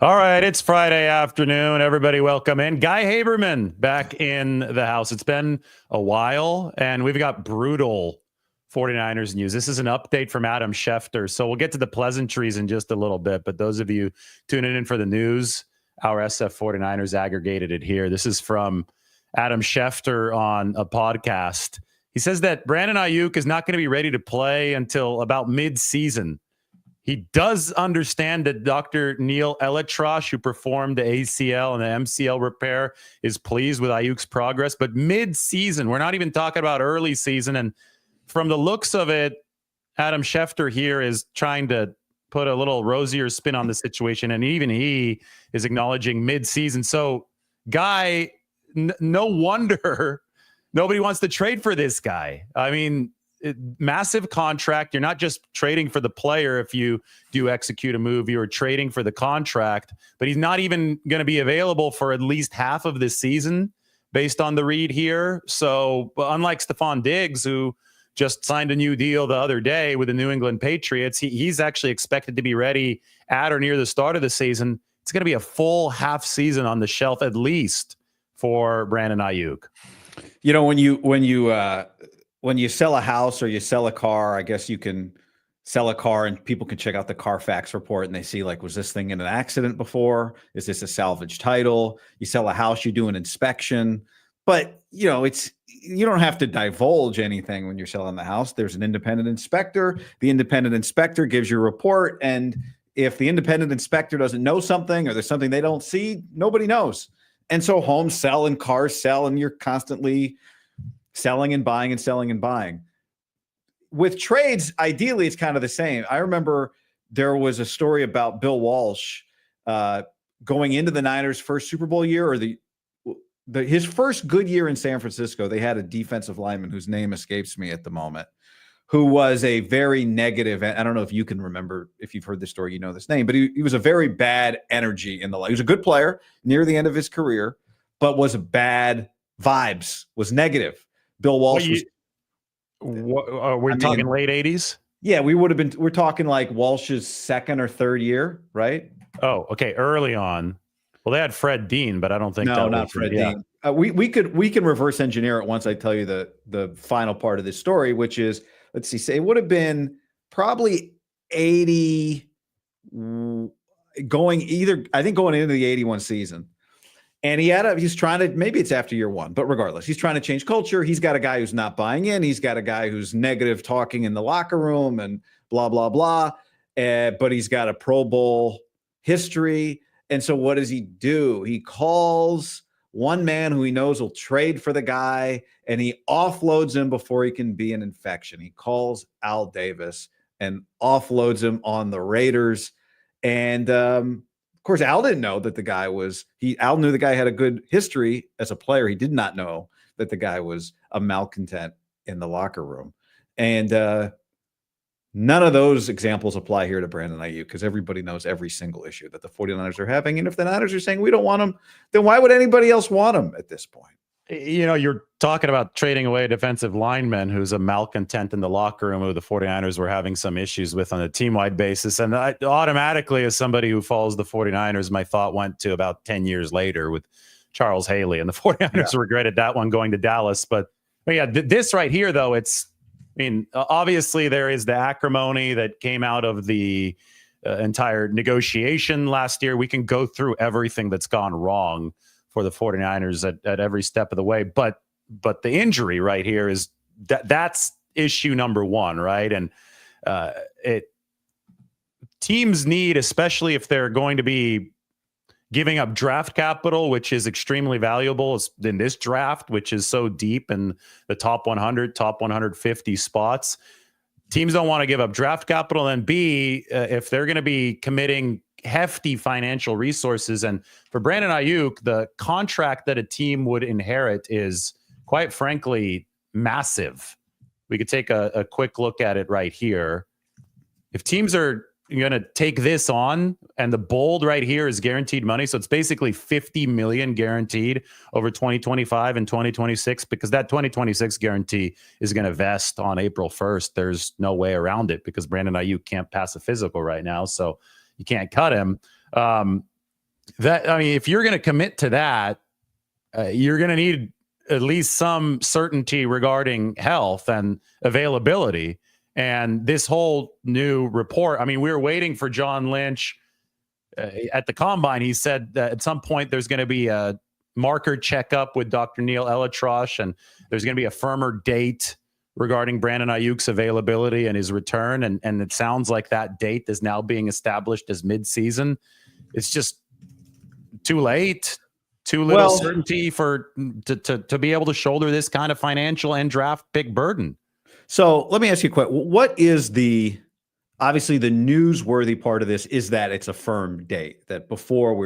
All right, it's Friday afternoon. Everybody welcome in. Guy Haberman back in the house. It's been a while, and we've got brutal 49ers news. This is an update from Adam Schefter. So we'll get to the pleasantries in just a little bit, but those of you tuning in for the news, our SF 49ers aggregated it here. This is from Adam Schefter on a podcast. He says that Brandon Aiyuk is not going to be ready to play until about mid-season. He does understand that Dr. Neil Elitrosh, who performed the ACL and the MCL repair, is pleased with Aiyuk's progress. But mid-season, we're not even talking about early season. And from the looks of it, Adam Schefter here is trying to put a little rosier spin on the situation. And even he is acknowledging mid-season. So, Guy, no wonder nobody wants to trade for this guy. I mean, massive contract. You're not just trading for the player if you do execute a move. You're trading for the contract, but he's not even going to be available for at least half of this season based on the read here. So unlike Stephon Diggs, who just signed a new deal the other day with the New England Patriots, he's actually expected to be ready at or near the start of the season. It's going to be a full half season on the shelf at least for Brandon Aiyuk. You know, when you sell a house or you sell a car, I guess you can sell a car and people can check out the Carfax report and they see, like, was this thing in an accident before? Is this a salvage title? You sell a house, you do an inspection. But, you know, you don't have to divulge anything when you're selling the house. There's an independent inspector. The independent inspector gives you a report. And if the independent inspector doesn't know something or there's something they don't see, nobody knows. And so homes sell and cars sell, and you're constantly selling and buying and selling and buying. With trades, ideally, it's kind of the same. I remember there was a story about Bill Walsh going into the Niners' first Super Bowl year, or his first good year in San Francisco. They had a defensive lineman whose name escapes me at the moment, who was a very negative. I don't know if you can remember, if you've heard this story, you know this name, but he was a very bad energy in the line. He was a good player near the end of his career, but was bad vibes, was negative. Bill Walsh we're talking late 80s? Yeah, we're talking like Walsh's second or third year, right? Oh, okay. Early on. Well, they had Fred Dean, but I don't think not Fred Dean. We can reverse engineer it once I tell you the final part of this story, which is, let's see, say it would have been probably 80 going into the 81 season. And he's trying to, maybe it's after year one, but regardless, he's trying to change culture. He's got a guy who's not buying in. He's got a guy who's negative talking in the locker room and blah, blah, blah. But he's got a Pro Bowl history. And so what does he do? He calls one man who he knows will trade for the guy, and he offloads him before he can be an infection. He calls Al Davis and offloads him on the Raiders. And, of course, Al didn't know that the guy Al knew the guy had a good history as a player. He did not know that the guy was a malcontent in the locker room. And none of those examples apply here to Brandon Aiyuk, because everybody knows every single issue that the 49ers are having. And if the Niners are saying we don't want him, then why would anybody else want him at this point? You know, you're talking about trading away a defensive lineman who's a malcontent in the locker room who the 49ers were having some issues with on a team-wide basis. And I automatically, as somebody who follows the 49ers, my thought went to about 10 years later with Charles Haley. And the 49ers regretted that one going to Dallas. But yeah, this right here, though, obviously there is the acrimony that came out of the entire negotiation last year. We can go through everything that's gone wrong for the 49ers at every step of the way. But the injury right here is that's issue number one, right? And teams need, especially if they're going to be giving up draft capital, which is extremely valuable in this draft, which is so deep in the top 100, top 150 spots. Teams don't want to give up draft capital. And B, if they're going to be committing hefty financial resources. And for Brandon Aiyuk, the contract that a team would inherit is, quite frankly, massive. We could take a quick look at it right here. If teams are going to take this on, and the bold right here is guaranteed money, so it's basically $50 million guaranteed over 2025 and 2026, because that 2026 guarantee is going to vest on April 1st. There's no way around it because Brandon Aiyuk can't pass a physical right now, so you can't cut him. That, I mean, if you're going to commit to that, you're going to need at least some certainty regarding health and availability. And this whole new report, I mean, we were waiting for John Lynch at the combine. He said that at some point there's going to be a marker checkup with Dr. Neil Elatrosh, and there's going to be a firmer date regarding Brandon Aiyuk's availability and his return. And it sounds like that date is now being established as midseason. It's just too late, too little certainty for to be able to shoulder this kind of financial and draft pick burden. So let me ask you a question. What is obviously the newsworthy part of this is that it's a firm date, that before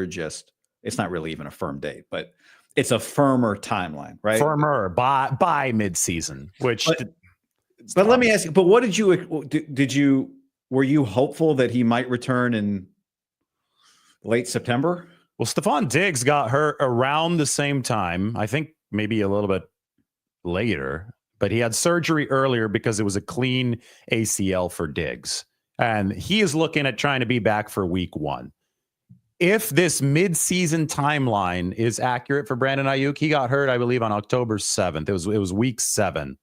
it's not really even a firm date, but it's a firmer timeline, right? Firmer by midseason, which. But let me ask you, but what were you hopeful that he might return in late September? Well, Stephon Diggs got hurt around the same time. I think maybe a little bit later, but he had surgery earlier because it was a clean ACL for Diggs. And he is looking at trying to be back for week 1. If this midseason timeline is accurate for Brandon Aiyuk, he got hurt, I believe, on October 7th. It was week 7,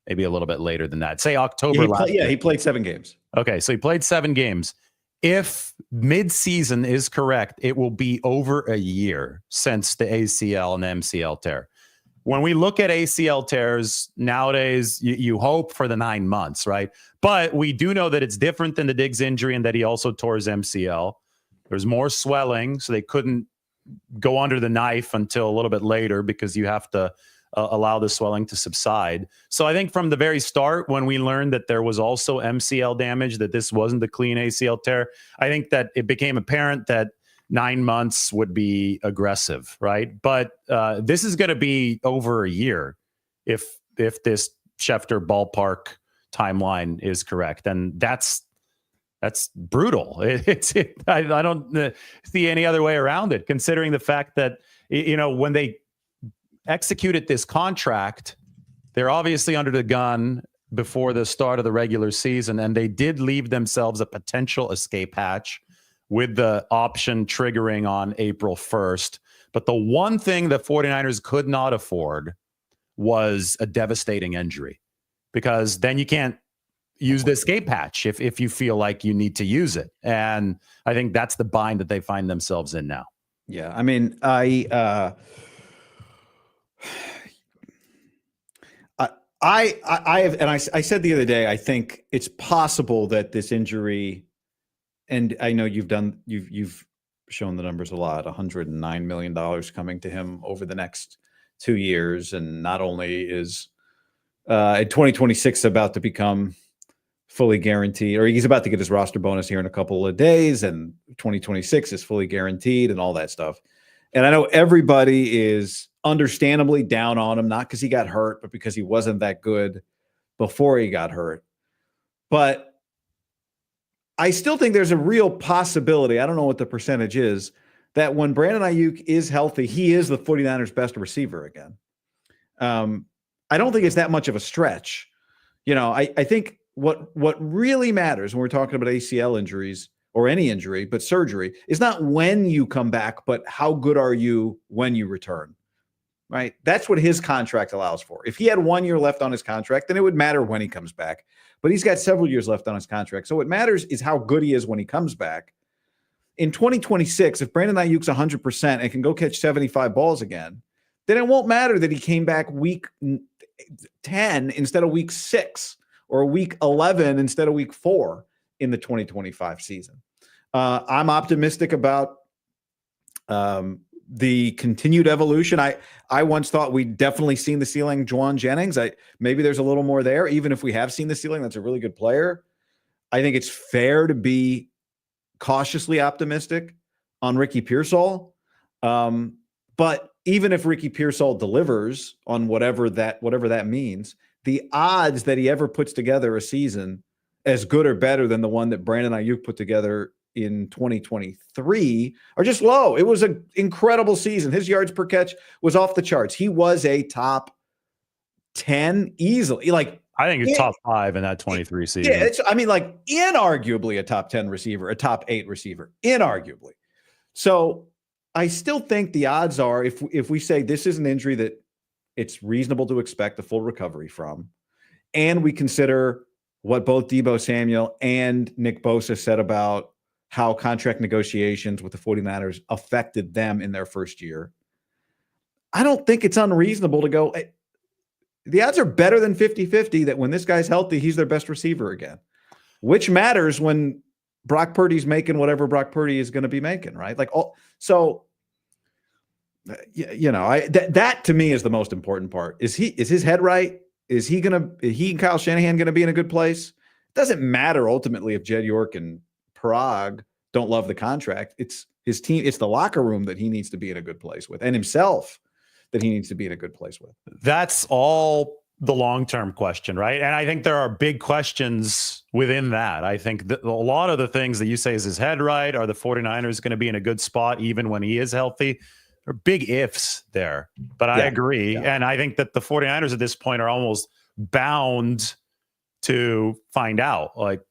maybe a little bit later than that. Say October last year. He played 7 games. Okay, so he played 7 games. If midseason is correct, it will be over a year since the ACL and the MCL tear. When we look at ACL tears nowadays, you hope for the 9 months, right? But we do know that it's different than the Diggs injury and that he also tore his MCL. There's more swelling, so they couldn't go under the knife until a little bit later because you have to allow the swelling to subside. So I think from the very start, when we learned that there was also MCL damage, that this wasn't the clean ACL tear, I think that it became apparent that 9 months would be aggressive, right? But this is going to be over a year if this Schefter ballpark timeline is correct, and that's brutal. I don't see any other way around it, considering the fact that when they executed this contract, they're obviously under the gun before the start of the regular season, and they did leave themselves a potential escape hatch with the option triggering on April 1st. But the one thing that 49ers could not afford was a devastating injury, because then you can't use the escape hatch if you feel like you need to use it. And I think that's the bind that they find themselves in now. Yeah. I mean, I said the other day, I think it's possible that this injury, and I know you've shown the numbers a lot, $109 million coming to him over the next 2 years. And not only is in 2026 about to become fully guaranteed, or he's about to get his roster bonus here in a couple of days, and 2026 is fully guaranteed and all that stuff. And I know everybody is understandably down on him, not because he got hurt, but because he wasn't that good before he got hurt. But I still think there's a real possibility, I don't know what the percentage is, that when Brandon Aiyuk is healthy, he is the 49ers' best receiver again. I don't think it's that much of a stretch. I think what really matters when we're talking about ACL injuries or any injury, but surgery, is not when you come back, but how good are you when you return, right? That's what his contract allows for. If he had 1 year left on his contract, then it would matter when he comes back. But he's got several years left on his contract. So what matters is how good he is when he comes back. In 2026, if Brandon Aiyuk's 100% and can go catch 75 balls again, then it won't matter that he came back week 10 instead of week 6 or week 11 instead of week 4 in the 2025 season. I'm optimistic about the continued evolution. I once thought we'd definitely seen the ceiling Juwan Jennings. Maybe there's a little more there. Even if we have seen the ceiling, that's a really good player. I think it's fair to be cautiously optimistic on Ricky Pearsall. But even if Ricky Pearsall delivers on whatever that means, the odds that he ever puts together a season as good or better than the one that Brandon Aiyuk put together in 2023 are just low. It was an incredible season. His yards per catch was off the charts. He was a top 10 easily. I think it's top 5 in that 23 season. Yeah, inarguably a top 10 receiver, a top 8 receiver, inarguably. So I still think the odds are if we say this is an injury that it's reasonable to expect a full recovery from, and we consider what both Deebo Samuel and Nick Bosa said about how contract negotiations with the 49ers affected them in their first year, I don't think it's unreasonable to go. The odds are better than 50-50 that when this guy's healthy, he's their best receiver again, which matters when Brock Purdy's making whatever Brock Purdy is going to be making, right? Like, that to me is the most important part. Is his head right? Is he and Kyle Shanahan going to be in a good place? It doesn't matter ultimately if Jed York and Parag don't love the contract. It's his team. It's the locker room that he needs to be in a good place with, and himself that he needs to be in a good place with. That's all the long-term question, right? And I think there are big questions within that. I think that a lot of the things that you say is his head right? Are the 49ers going to be in a good spot even when he is healthy? There are big ifs there, but I agree. Yeah. And I think that the 49ers at this point are almost bound to find out. Like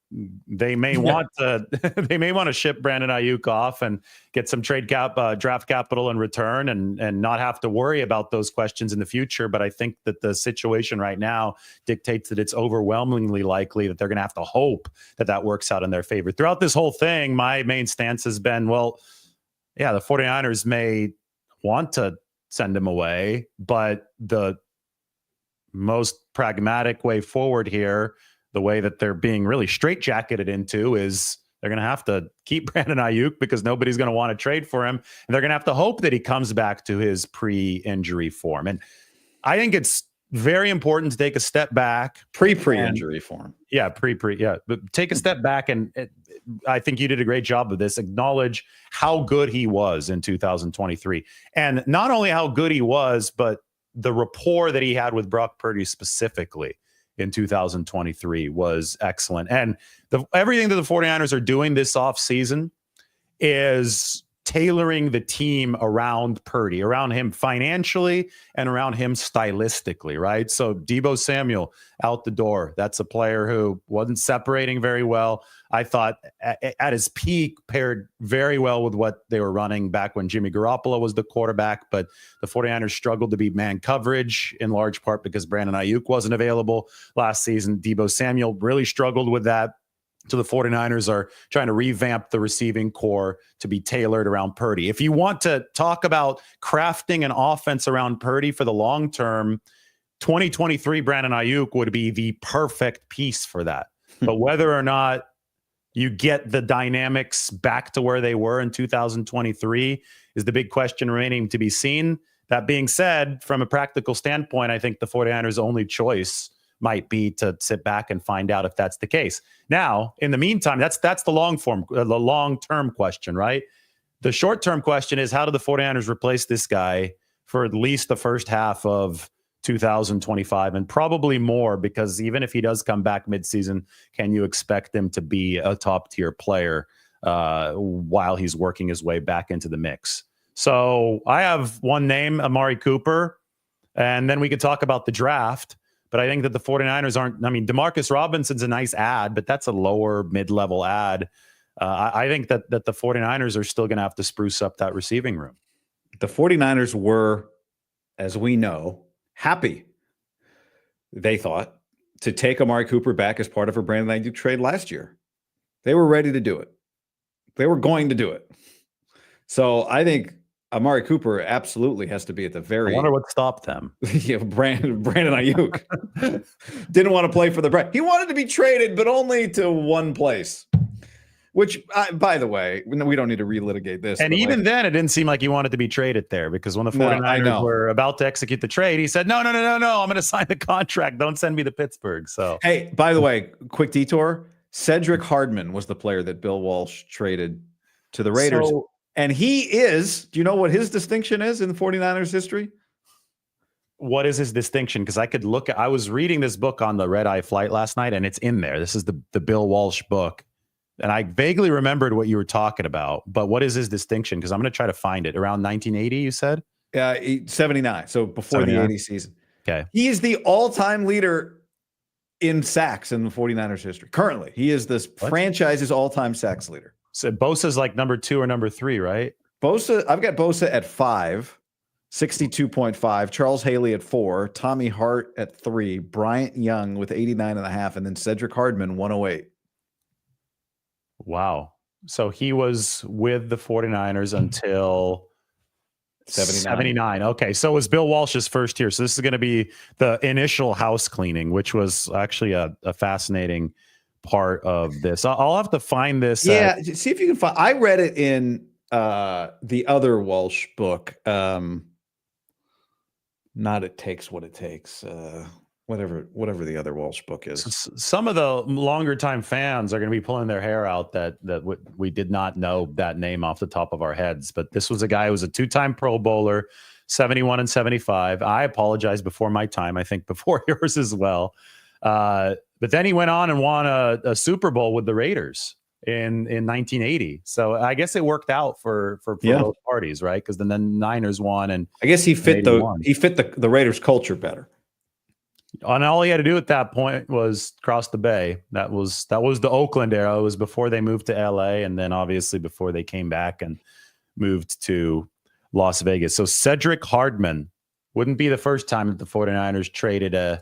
they may want to ship Brandon Aiyuk off and get some draft capital in return and not have to worry about those questions in the future. But I think that the situation right now dictates that it's overwhelmingly likely that they're going to have to hope that works out in their favor. Throughout this whole thing, my main stance has been, well, yeah, the 49ers may want to send him away, but the most pragmatic way forward here, the way that they're being really straitjacketed into, is they're going to have to keep Brandon Aiyuk because nobody's going to want to trade for him. And they're going to have to hope that he comes back to his pre-injury form. And I think it's very important to take a step back. Pre-injury form. Yeah, yeah. But take a step back, and I think you did a great job of this. Acknowledge how good he was in 2023. And not only how good he was, but the rapport that he had with Brock Purdy specifically in 2023 was excellent. And everything that the 49ers are doing this offseason is tailoring the team around Purdy, around him financially and around him stylistically, right? So Deebo Samuel out the door. That's a player who wasn't separating very well. I thought at his peak paired very well with what they were running back when Jimmy Garoppolo was the quarterback, but the 49ers struggled to beat man coverage in large part because Brandon Aiyuk wasn't available last season. Deebo Samuel really struggled with that. So the 49ers are trying to revamp the receiving core to be tailored around Purdy. If you want to talk about crafting an offense around Purdy for the long term, 2023 Brandon Aiyuk would be the perfect piece for that. But whether or not you get the dynamics back to where they were in 2023 is the big question remaining to be seen. That being said, from a practical standpoint, I think the 49ers' only choice might be to sit back and find out if that's the case. Now, in the meantime, that's the long-term question, right? The short-term question is, how do the 49ers replace this guy for at least the first half of 2025 and probably more, because even if he does come back midseason, can you expect him to be a top-tier player while he's working his way back into the mix? So I have one name, Amari Cooper, and then we could talk about the draft. But I think that the 49ers aren't, I mean, Demarcus Robinson's a nice ad, but that's a lower mid-level ad. I think that the 49ers are still going to have to spruce up that receiving room. The 49ers were, as we know, happy, they thought, to take Amari Cooper back as part of a Brandon Aiyuk trade last year. They were ready to do it. They were going to do it. So I think Amari Cooper absolutely has to be at the very. I wonder what stopped them. Yeah, Brandon Aiyuk didn't want to play for the Browns. He wanted to be traded, but only to one place. Which, by the way, we don't need to relitigate this. And even then, it didn't seem like he wanted to be traded there, because when the 49ers were about to execute the trade, he said, no, I'm going to sign the contract. Don't send me to Pittsburgh. So, hey, by the way, quick detour. Cedric Hardman was the player that Bill Walsh traded to the Raiders. And he is, do you know what his distinction is in the 49ers history? What is his distinction? Because I was reading this book on the red eye flight last night, and it's in there. This is the Bill Walsh book. And I vaguely remembered what you were talking about, but what is his distinction? Because I'm going to try to find it. Around 1980, you said? 79. So before 79? The 80 season. Okay. He is the all-time leader in sacks in the 49ers history. Currently, he is this franchise's all-time sacks leader. So Bosa's like number 2 or number 3, right? Bosa, I've got Bosa at 5, 62.5, Charles Haley at 4, Tommy Hart at 3, Bryant Young with 89.5, and then Cedric Hardman 108. Wow. So he was with the 49ers until 79. Okay. So it was Bill Walsh's first year. So this is going to be the initial house cleaning, which was actually a fascinating part of this. I'll have to find this. Yeah. See if you can find, I read it in the other Walsh book. Not It Takes What It Takes. Whatever the other Walsh book is. Some of the longer time fans are going to be pulling their hair out that we did not know that name off the top of our heads. But this was a guy who was a 2-time Pro Bowler, 71 and 75. I apologize before my time. I think before yours as well. But then he went on and won a Super Bowl with the Raiders in 1980. So I guess it worked out for both parties, right? Because then the Niners won, and I guess he fit the Raiders culture better. And all he had to do at that point was cross the bay. That was the Oakland era. It was before they moved to LA, and then obviously before they came back and moved to Las Vegas. So Cedric Hardman wouldn't be the first time that the 49ers traded a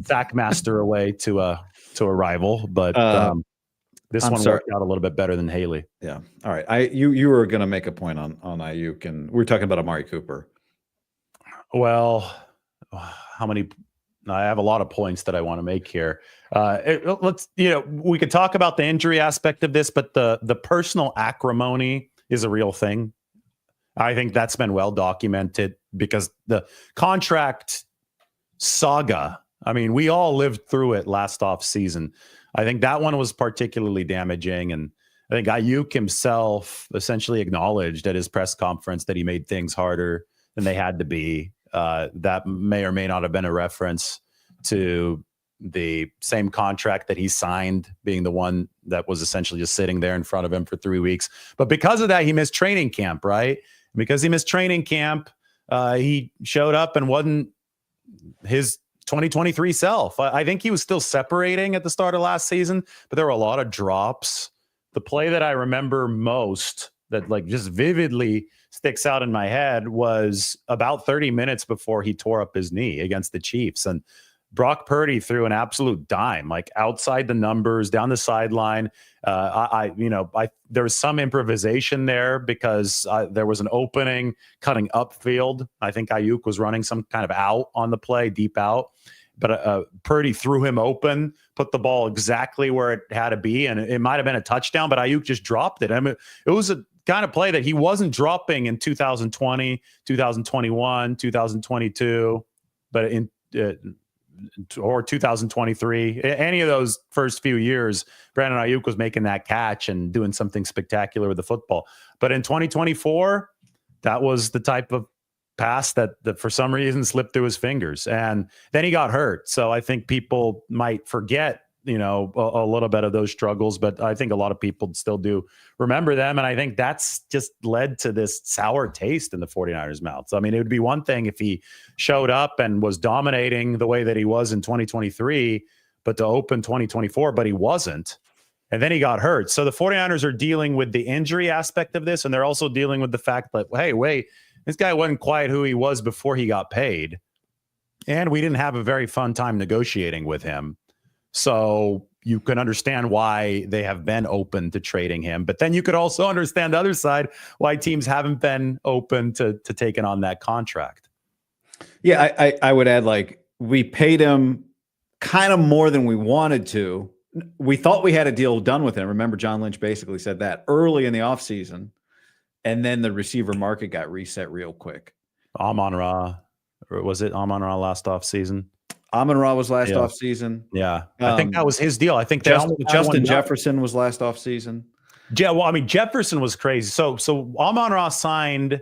sackmaster away to a rival, but this one worked out a little bit better than Haley. Yeah. All right. You were going to make a point on Aiyuk, and we were talking about Amari Cooper. Well, how many? I have a lot of points that I want to make here. We could talk about the injury aspect of this, but the personal acrimony is a real thing. I think that's been well documented because the contract saga, I mean, we all lived through it last off season. I think that one was particularly damaging. And I think Aiyuk himself essentially acknowledged at his press conference that he made things harder than they had to be. That may or may not have been a reference to the same contract that he signed, being the one that was essentially just sitting there in front of him for 3 weeks. But because of that, he missed training camp, right? Because he missed training camp, he showed up and wasn't his 2023 self. I think he was still separating at the start of last season, but there were a lot of drops. The play that I remember most that like just vividly sticks out in my head was about 30 minutes before he tore up his knee against the Chiefs. And Brock Purdy threw an absolute dime, like outside the numbers, down the sideline. There was some improvisation there because there was an opening cutting upfield. I think Aiyuk was running some kind of out on the play, deep out. But Purdy threw him open, put the ball exactly where it had to be, and it might have been a touchdown, but Aiyuk just dropped it. I mean, it was a kind of play that he wasn't dropping in 2020, 2021, 2022, but in or 2023, any of those first few years, Brandon Aiyuk was making that catch and doing something spectacular with the football. But in 2024, that was the type of pass that for some reason slipped through his fingers, and then he got hurt. So I think people might forget, a little bit of those struggles, but I think a lot of people still do remember them. And I think that's just led to this sour taste in the 49ers' mouths. I mean, it would be one thing if he showed up and was dominating the way that he was in 2023, but to open 2024, but he wasn't. And then he got hurt. So the 49ers are dealing with the injury aspect of this. And they're also dealing with the fact that, hey, wait, this guy wasn't quite who he was before he got paid. And we didn't have a very fun time negotiating with him. So you can understand why they have been open to trading him. But then you could also understand the other side, why teams haven't been open to taking on that contract. Yeah, I would add, like, we paid him kind of more than we wanted to. We thought we had a deal done with him. Remember, John Lynch basically said that early in the offseason. And then the receiver market got reset real quick. Amon-Ra, or was it Amon-Ra last offseason? Amon-Ra was last offseason. Yeah. I think that was his deal. I think Justin Jefferson was last offseason. Yeah, well, I mean, Jefferson was crazy. So Amon-Ra signed,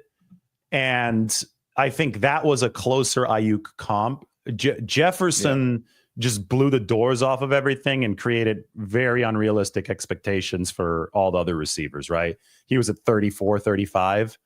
and I think that was a closer Aiyuk comp. Jefferson just blew the doors off of everything and created very unrealistic expectations for all the other receivers, right? He was at 34, 35.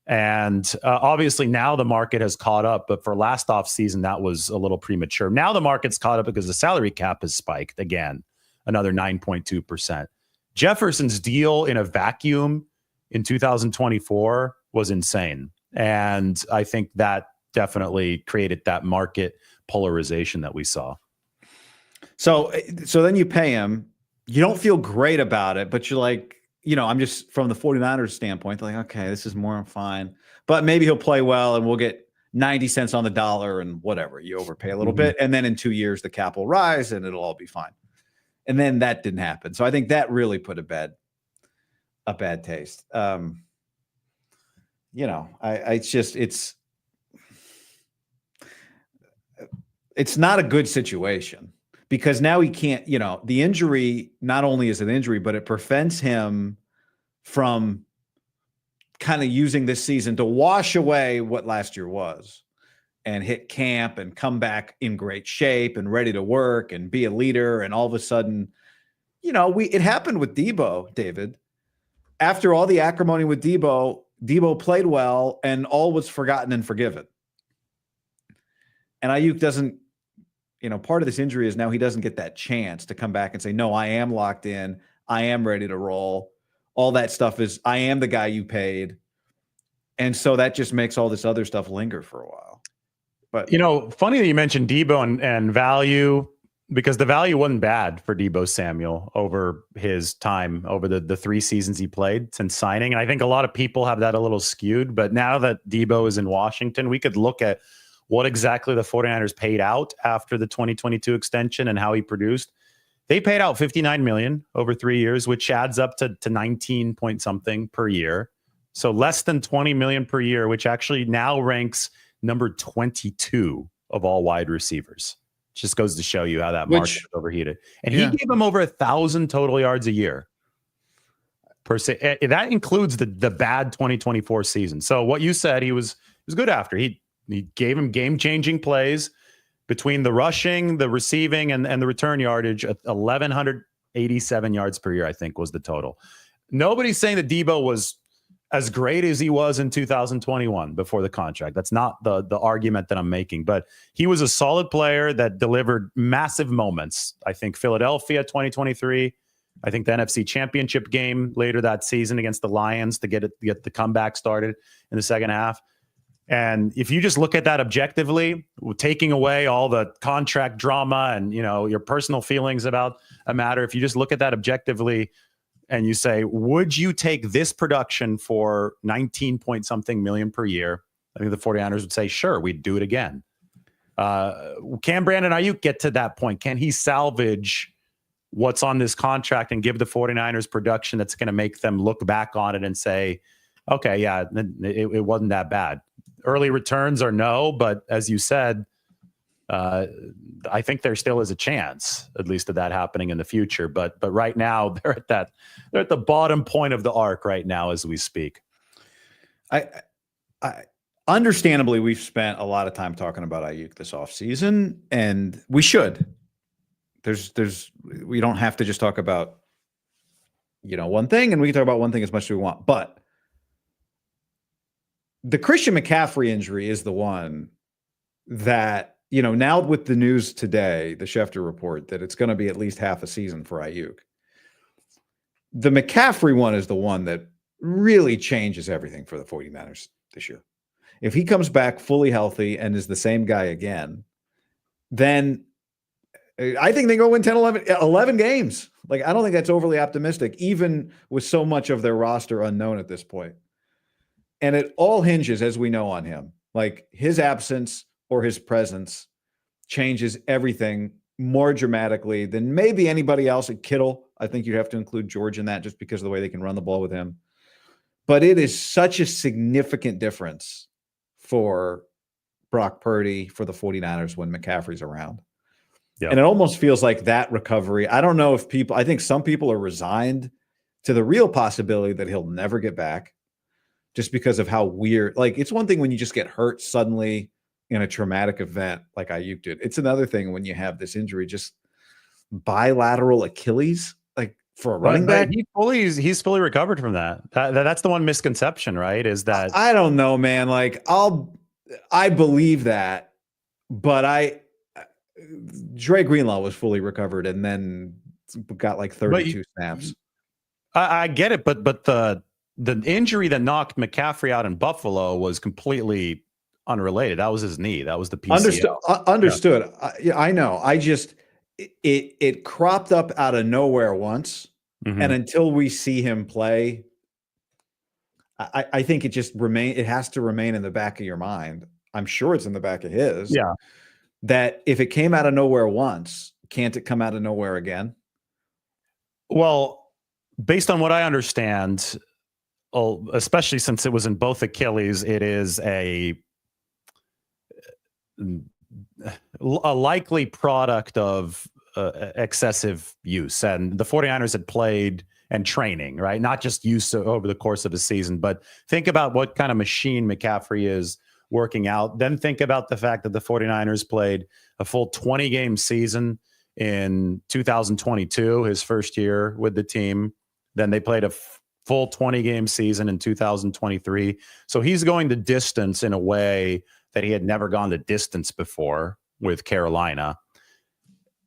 And obviously now the market has caught up, but for last offseason, that was a little premature. Now the market's caught up because the salary cap has spiked again, another 9.2%. Jefferson's deal in a vacuum in 2024 was insane. And I think that definitely created that market polarization that we saw. So then you pay him. You don't feel great about it, but you're like, I'm just from the 49ers standpoint, like, okay, this is more fine. But maybe he'll play well and we'll get 90 cents on the dollar and whatever. You overpay a little bit. And then in 2 years, the cap will rise and it'll all be fine. And then that didn't happen. So I think that really put a bad taste. It's not a good situation because now he can't, the injury not only is an injury, but it prevents him from kind of using this season to wash away what last year was and hit camp and come back in great shape and ready to work and be a leader. And all of a sudden, it happened with Debo, David. After all the acrimony with Debo played well and all was forgotten and forgiven. And Aiyuk doesn't, part of this injury is now he doesn't get that chance to come back and say, no, I am locked in. I am ready to roll. All that stuff is, I am the guy you paid. And so that just makes all this other stuff linger for a while. But, funny that you mentioned Debo and value, because the value wasn't bad for Debo Samuel over his time, over the 3 seasons he played since signing. And I think a lot of people have that a little skewed. But now that Debo is in Washington, we could look at what exactly the 49ers paid out after the 2022 extension and how he produced. They paid out $59 million over 3 years, which adds up to 19 point something per year. So less than $20 million per year, which actually now ranks number 22 of all wide receivers. Just goes to show you how that market is overheated. And he gave him over 1,000 total yards a year per se. That includes the bad 2024 season. So what you said, he was good after. He gave him game-changing plays between the rushing, the receiving, and the return yardage. 1,187 yards per year, I think, was the total. Nobody's saying that Debo was as great as he was in 2021 before the contract. That's not the argument that I'm making. But he was a solid player that delivered massive moments. I think Philadelphia 2023. I think the NFC Championship game later that season against the Lions to get the comeback started in the second half. And if you just look at that objectively, taking away all the contract drama and your personal feelings about a matter, if you just look at that objectively and you say, would you take this production for 19 point something million per year? I think the 49ers would say, sure, we'd do it again. Can Brandon Aiyuk get to that point? Can he salvage what's on this contract and give the 49ers production that's going to make them look back on it and say, okay, yeah, it wasn't that bad? Early returns are no, but as you said, I think there still is a chance, at least, of that happening in the future. But right now, they're at the bottom point of the arc right now as we speak. I understandably, we've spent a lot of time talking about Aiyuk this offseason, and we should. We don't have to just talk about one thing, and we can talk about one thing as much as we want. But the Christian McCaffrey injury is the one that, now with the news today, the Schefter report, that it's going to be at least half a season for Aiyuk. The McCaffrey one is the one that really changes everything for the 49ers this year. If he comes back fully healthy and is the same guy again, then I think they go win 10, 11 games. Like, I don't think that's overly optimistic, even with so much of their roster unknown at this point. And it all hinges, as we know, on him. Like, his absence or his presence changes everything more dramatically than maybe anybody else. At Kittle, I think you'd have to include George in that just because of the way they can run the ball with him. But it is such a significant difference for Brock Purdy, for the 49ers, when McCaffrey's around. Yep. And it almost feels like that recovery. I don't know if I think some people are resigned to the real possibility that he'll never get back just because of how weird. Like, it's one thing when you just get hurt suddenly in a traumatic event like Aiyuk did. It's another thing when you have this injury, just bilateral Achilles, like for a running back. He's fully recovered from that. That's the one misconception, right? Is that I don't know, man. Like, I believe that, but Dre Greenlaw was fully recovered and then got like 32 snaps. I get it, but the injury that knocked McCaffrey out in Buffalo was completely unrelated. That was his knee. That was the PCL. Understood. I know. It cropped up out of nowhere once, and until we see him play, I think it has to remain in the back of your mind. I'm sure it's in the back of his. Yeah. That if it came out of nowhere once, can't it come out of nowhere again? Well, based on what I understand, especially since it was in both Achilles, it is a likely product of excessive use. And the 49ers had played and training, right? Not just use over the course of a season, but think about what kind of machine McCaffrey is working out. Then think about the fact that the 49ers played a full 20-game season in 2022, his first year with the team. Then they played a full 20-game season in 2023. So he's going the distance in a way that he had never gone the distance before with Carolina.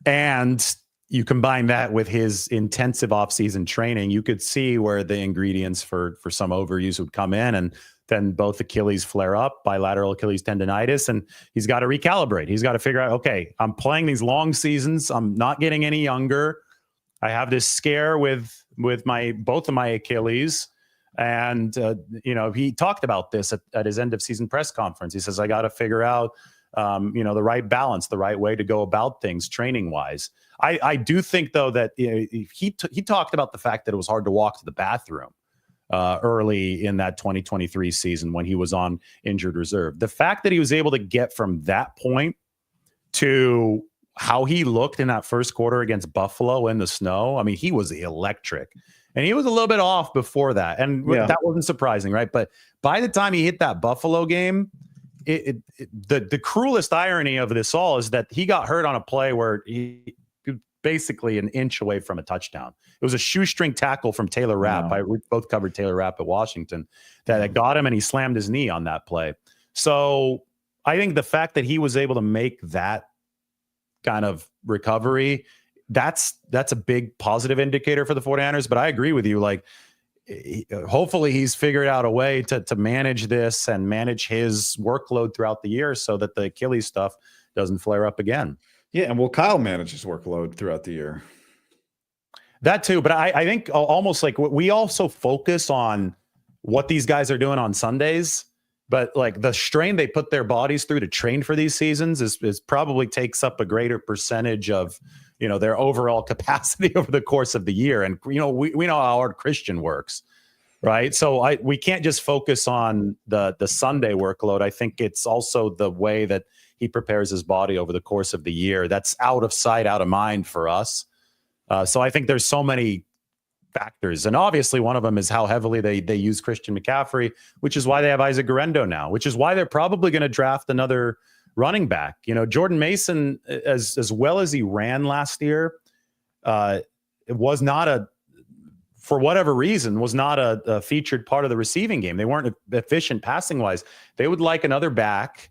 And you combine that with his intensive offseason training, you could see where the ingredients for some overuse would come in. And then both Achilles flare up, bilateral Achilles tendonitis, and he's got to recalibrate. He's got to figure out, okay, I'm playing these long seasons. I'm not getting any younger. I have this scare with both of my Achilles. And, he talked about this at his end of season press conference. He says, I got to figure out, the right balance, the right way to go about things training wise. I do think, though, that he talked about the fact that it was hard to walk to the bathroom early in that 2023 season when he was on injured reserve. The fact that he was able to get from that point to how he looked in that first quarter against Buffalo in the snow, I mean, he was electric. And he was a little bit off before that. And that wasn't surprising, right? But by the time he hit that Buffalo game, the cruelest irony of this all is that he got hurt on a play where he basically an inch away from a touchdown. It was a shoestring tackle from Taylor Rapp. We both covered Taylor Rapp at Washington that got him, and he slammed his knee on that play. So I think the fact that he was able to make that kind of recovery, that's a big positive indicator for the 49ers. But I agree with you. Like, hopefully he's figured out a way to manage this and manage his workload throughout the year so that the Achilles stuff doesn't flare up again. Yeah, and will Kyle manage his workload throughout the year? That too, but I think almost like we also focus on what these guys are doing on Sundays, but like the strain they put their bodies through to train for these seasons is probably takes up a greater percentage of their overall capacity over the course of the year. And we know how hard Christian works, right? So we can't just focus on the Sunday workload. I think it's also the way that he prepares his body over the course of the year. That's out of sight, out of mind for us. So I think there's so many factors. And obviously one of them is how heavily they use Christian McCaffrey, which is why they have Isaac Guerendo now, which is why they're probably going to draft another running back. Jordan Mason, as well as he ran last year, it was not for whatever reason, was not a featured part of the receiving game. They weren't efficient passing wise. They would like another back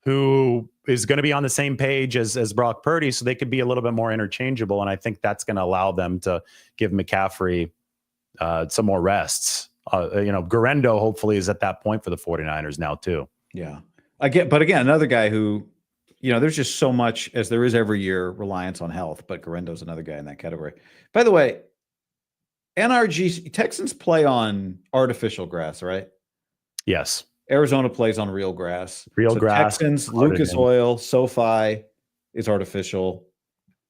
who is going to be on the same page as Brock Purdy, so they could be a little bit more interchangeable. And I think that's going to allow them to give McCaffrey some more rests. Guerendo hopefully is at that point for the 49ers now too. Yeah. But again, another guy who, there's just so much, as there is every year, reliance on health, but Guerendo's another guy in that category. By the way, NRG Texans play on artificial grass, right? Yes. Arizona plays on real grass. Grass. Texans, Lucas Oil, SoFi is artificial.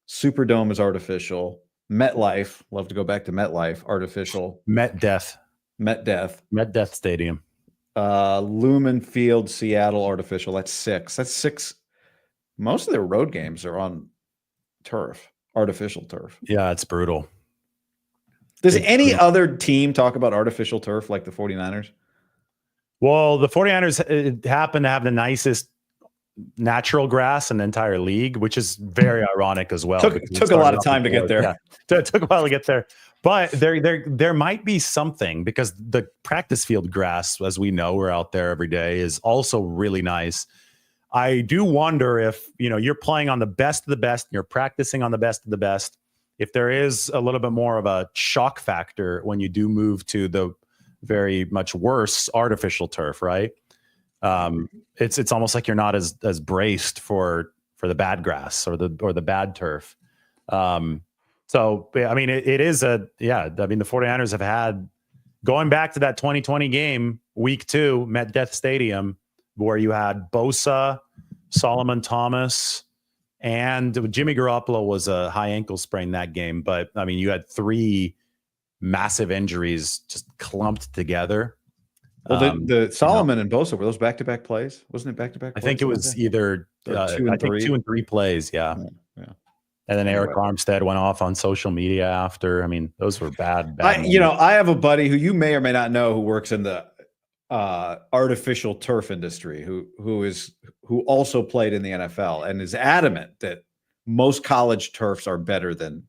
Superdome is artificial. MetLife, love to go back to MetLife, artificial. Met Death Stadium. Lumen Field, Seattle, artificial. That's 6. That's 6. Most of their road games are on turf, artificial turf. Yeah, it's brutal. Does any other team talk about artificial turf like the 49ers? Well, the 49ers happen to have the nicest natural grass in the entire league, which is very ironic as well. Took a lot of time to get there. Yeah, it took a while to get there. But there might be something, because the practice field grass, as we know, we're out there every day, is also really nice. I do wonder if, you're playing on the best of the best, and you're practicing on the best of the best, if there is a little bit more of a shock factor when you do move to the very much worse artificial turf, right? It's almost like you're not as braced for the bad grass or the bad turf. So I mean, it is I mean, the 49ers have had, going back to that 2020 game, week 2, MetLife Stadium, where you had Bosa, Solomon Thomas, and Jimmy Garoppolo was a high ankle sprain that game. But I mean, you had 3 massive injuries just clumped together. Well, the Solomon and Bosa, were those back-to-back plays? Wasn't it back-to-back plays? I think it was either 2 and I think 3. 2 and 3 plays. Yeah. Yeah. And then Eric Armstead went off on social media after. I mean, those were bad. I have a buddy who you may or may not know who works in the artificial turf industry, who also played in the NFL and is adamant that most college turfs are better than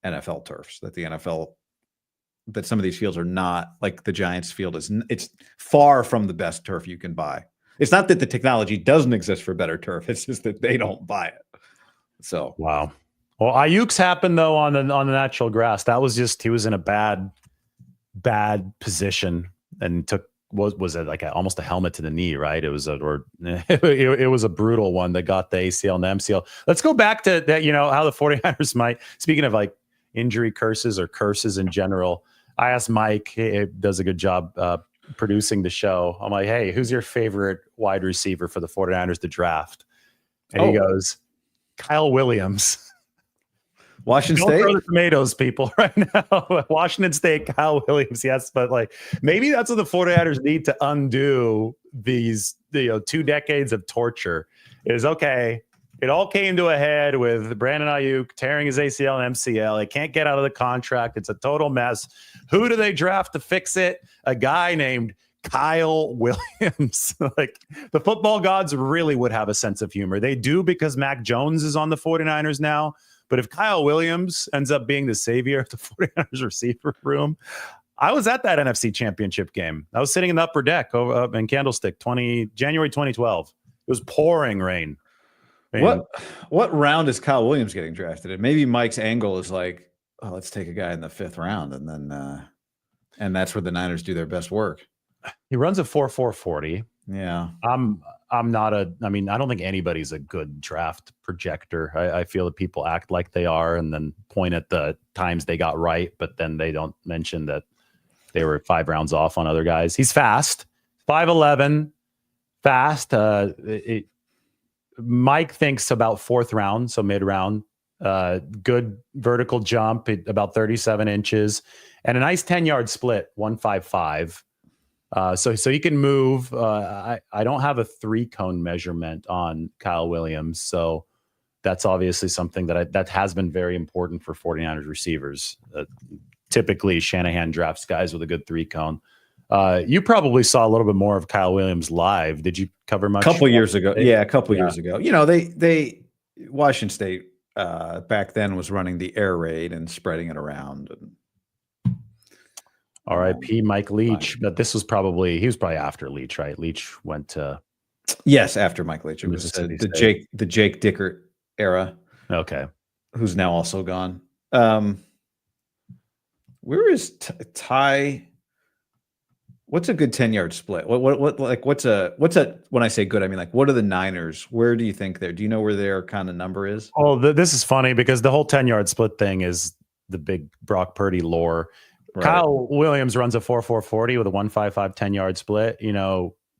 NFL turfs. That some of these fields are not, like the Giants field it's far from the best turf you can buy. It's not that the technology doesn't exist for better turf. It's just that they don't buy it. So, wow. Well, Aiyuk's happened though on the natural grass. That was just, he was in a bad position and was it like almost a helmet to the knee, right? It was it was a brutal one that got the ACL and the MCL. Let's go back to that, how the 49ers might, speaking of like injury curses or curses in general. I asked Mike, he does a good job producing the show. I'm like, hey, who's your favorite wide receiver for the 49ers to draft? And he goes, Kyle Williams. Washington Don't State? throw the tomatoes, people, right now. Washington State, Kyle Williams, yes. But like, maybe that's what the 49ers need to undo these 2 decades of torture. Is okay. It all came to a head with Brandon Aiyuk tearing his ACL and MCL. He can't get out of the contract. It's a total mess. Who do they draft to fix it? A guy named Kyle Williams. Like, the football gods really would have a sense of humor. They do, because Mac Jones is on the 49ers now. But if Kyle Williams ends up being the savior of the 49ers receiver room, I was at that NFC Championship game. I was sitting in the upper deck over in Candlestick, January 2012. It was pouring rain. What round is Kyle Williams getting drafted in? Maybe Mike's angle is like, oh, let's take a guy in the 5th round, and then and that's where the Niners do their best work. He runs a 4.40. Yeah. I'm not I don't think anybody's a good draft projector. I feel that people act like they are and then point at the times they got right, but then they don't mention that they were 5 rounds off on other guys. He's fast, 5'11", fast. Mike thinks about 4th round, so mid-round. Good vertical jump, about 37 inches, and a nice 10-yard split, 155. So he can move. I don't have a 3-cone measurement on Kyle Williams, so that's obviously something that has been very important for 49ers receivers. Typically, Shanahan drafts guys with a good 3-cone. You probably saw a little bit more of Kyle Williams live. Did you cover much? A couple years ago. Yeah, a couple years ago. They Washington State back then was running the air raid and spreading it around. R.I.P. Mike Leach, but he was probably after Leach, right? Leach went to after Mike Leach. It was the Jake Dickert era. Okay, who's now also gone. Where is Ty? What's a good 10-yard split? What's a when I say good, I mean, like, what are the Niners? Where do you think do you know where their kind of number is? Oh, this is funny because the whole 10-yard split thing is the big Brock Purdy lore. Right. Kyle Williams runs a 4.40 with a 1.55 10-yard split.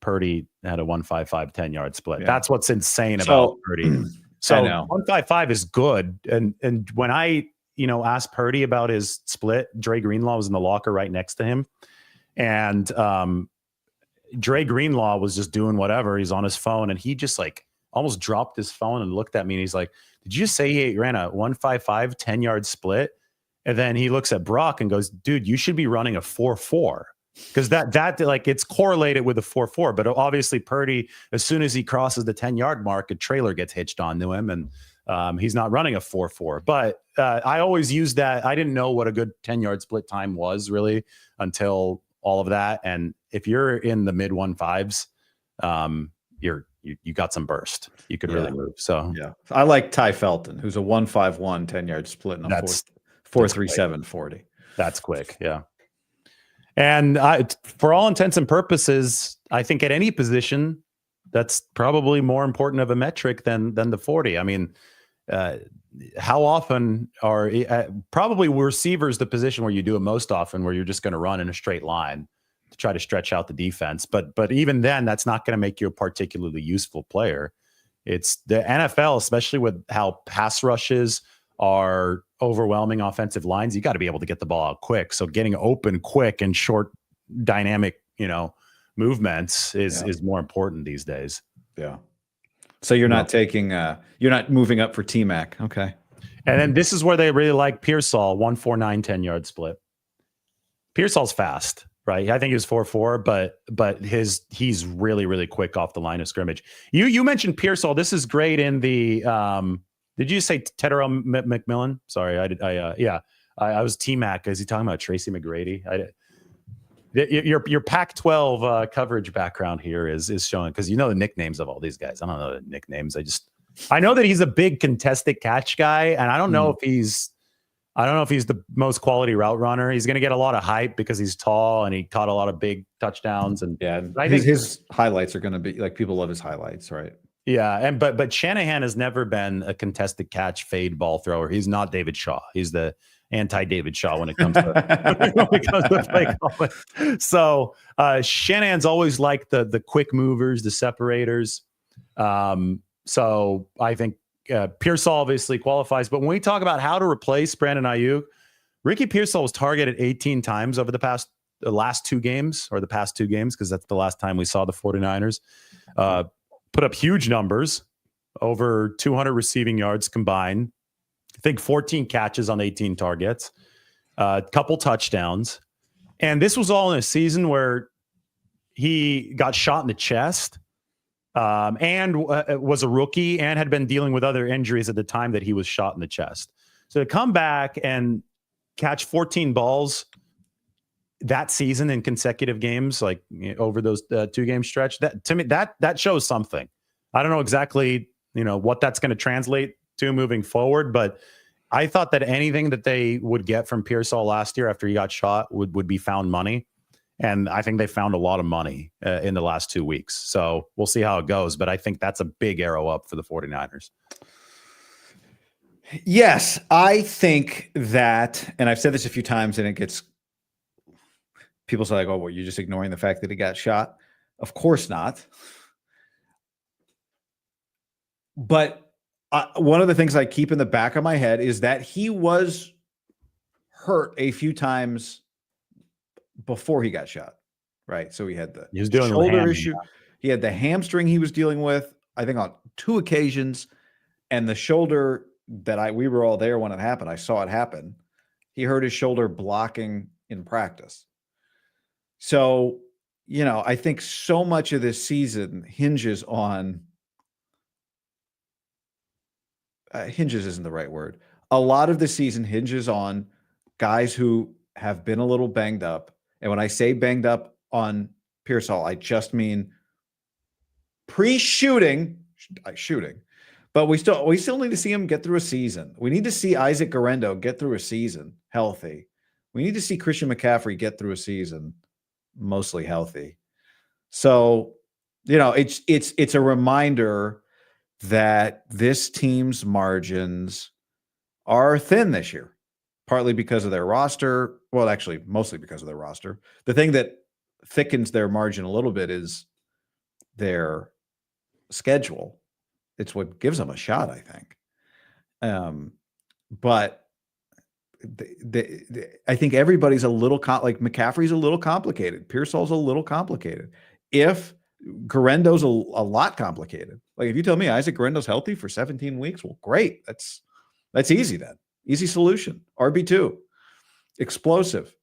Purdy had a 1.55 10-yard split. Yeah. That's what's insane about Purdy. So 1.55 is good. And when I asked Purdy about his split, Dre Greenlaw was in the locker right next to him. And Dre Greenlaw was just doing whatever. He's on his phone, and he just like almost dropped his phone and looked at me, and he's like, "Did you just say he ran a 1.55 10-yard split?" And then he looks at Brock and goes, "Dude, you should be running a 4.4 because that like it's correlated with a 4.4." But obviously Purdy, as soon as he crosses the 10-yard mark, a trailer gets hitched onto him, and he's not running a 4.4. But I always used that. I didn't know what a good 10-yard split time was really until all of that. And if you're in the mid 1.5s, you got some burst. You could really move. So yeah, I like Ty Felton, who's a 1.51 10-yard split in a 4.37 40. That's quick. Yeah. And for all intents and purposes, I think at any position, that's probably more important of a metric than the 40. I mean, how often are probably receivers the position where you do it most often, where you're just going to run in a straight line to try to stretch out the defense. But even then, that's not going to make you a particularly useful player. It's the NFL, especially with how pass rushes are overwhelming offensive lines. You got to be able to get the ball out quick. So getting open quick and short, dynamic, movements is more important these days. Yeah. So you're not taking, you're not moving up for T-Mac. Okay. And then this is where they really like Pearsall, 1.49, 10-yard split. Pearsall's fast, right? I think he was 4.4, but he's really, really quick off the line of scrimmage. You mentioned Pearsall. This is great in the, did you say Tedero McMillan? Sorry, I was T-Mac. Is he talking about Tracy McGrady? Your Pac-12 coverage background here is showing, because you know the nicknames of all these guys. I don't know the nicknames. I know that he's a big contested catch guy, and I don't know if he's the most quality route runner. He's going to get a lot of hype because he's tall and he caught a lot of big touchdowns. And I think his highlights are going to be like, people love his highlights, right? Yeah, but Shanahan has never been a contested catch fade ball thrower. He's not David Shaw. He's the anti-David Shaw when it comes to play calling. So Shanahan's always liked the quick movers, the separators. So I think Pearsall obviously qualifies. But when we talk about how to replace Brandon Aiyuk, Ricky Pearsall was targeted 18 times over the last two games, because that's the last time we saw the 49ers. Put up huge numbers, over 200 receiving yards combined. I think 14 catches on 18 targets, a couple touchdowns. And this was all in a season where he got shot in the chest and was a rookie and had been dealing with other injuries at the time that he was shot in the chest. So to come back and catch 14 balls that season in consecutive games, like over those 2-game stretch, that to me, that shows something. I don't know exactly, what that's going to translate to moving forward, but I thought that anything that they would get from Pearsall last year after he got shot would be found money. And I think they found a lot of money in the last 2 weeks. So we'll see how it goes. But I think that's a big arrow up for the 49ers. Yes, I think that, and I've said this a few times, and it gets, people say like, oh, well, you're just ignoring the fact that he got shot. Of course not. But one of the things I keep in the back of my head is that he was hurt a few times before he got shot, right? So he had the shoulder issue. He had the hamstring he was dealing with, I think on 2 occasions, and the shoulder that we were all there when it happened. I saw it happen. He hurt his shoulder blocking in practice. So, I think so much of this season hinges on hinges isn't the right word. A lot of the season hinges on guys who have been a little banged up. And when I say banged up on Pearsall, I just mean shooting, but we still need to see him get through a season. We need to see Isaac Guerendo get through a season healthy. We need to see Christian McCaffrey get through a season mostly healthy. So, it's a reminder that this team's margins are thin this year, partly because of their roster. Well, actually, mostly because of their roster. The thing that thickens their margin a little bit is their schedule. It's what gives them a shot, I think. But I think everybody's a little like McCaffrey's a little complicated. Pearsall's a little complicated. If Guerendo's a lot complicated. Like if you tell me Isaac Guerendo's healthy for 17 weeks, well, great. That's easy then. Easy solution. RB2. Explosive.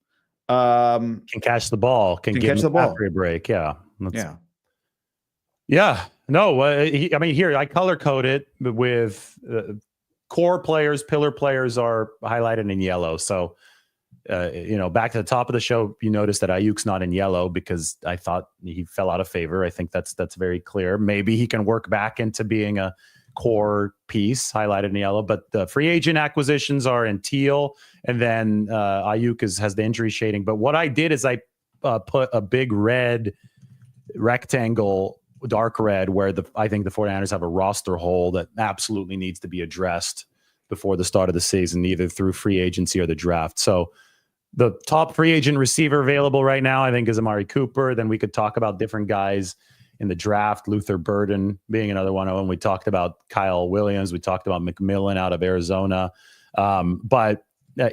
Can catch the ball. Can give the ball a break. Yeah. Yeah. No, here I color code it with core players, pillar players are highlighted in yellow. So, back to the top of the show, you noticed that Aiyuk's not in yellow because I thought he fell out of favor. I think that's very clear. Maybe he can work back into being a core piece highlighted in yellow, but the free agent acquisitions are in teal, and then Aiyuk has the injury shading. But what I did is I put a big red rectangle, dark red, where I think the 49ers have a roster hole that absolutely needs to be addressed before the start of the season, either through free agency or the draft. So the top free agent receiver available right now, I think, is Amari Cooper. Then we could talk about different guys in the draft, Luther Burden being another one of them. We talked about Kyle Williams. We talked about McMillan out of Arizona. But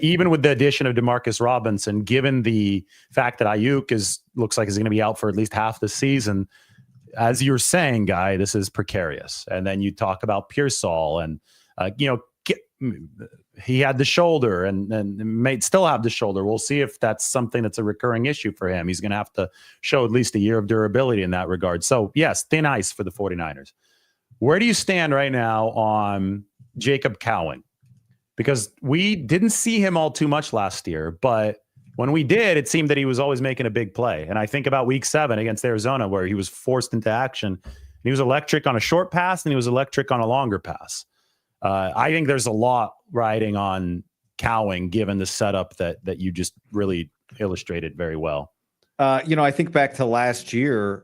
even with the addition of Demarcus Robinson, given the fact that Aiyuk looks like he's going to be out for at least half the season, as you're saying, Guy, this is precarious. And then you talk about Pearsall and, he had the shoulder and may still have the shoulder. We'll see if that's something that's a recurring issue for him. He's going to have to show at least a year of durability in that regard. So, yes, thin ice for the 49ers. Where do you stand right now on Jacob Cowing? Because we didn't see him all too much last year, but when we did, it seemed that he was always making a big play. And I think about week 7 against Arizona, where he was forced into action. He was electric on a short pass and he was electric on a longer pass. I think there's a lot riding on Cowing, given the setup that you just really illustrated very well. I think back to last year,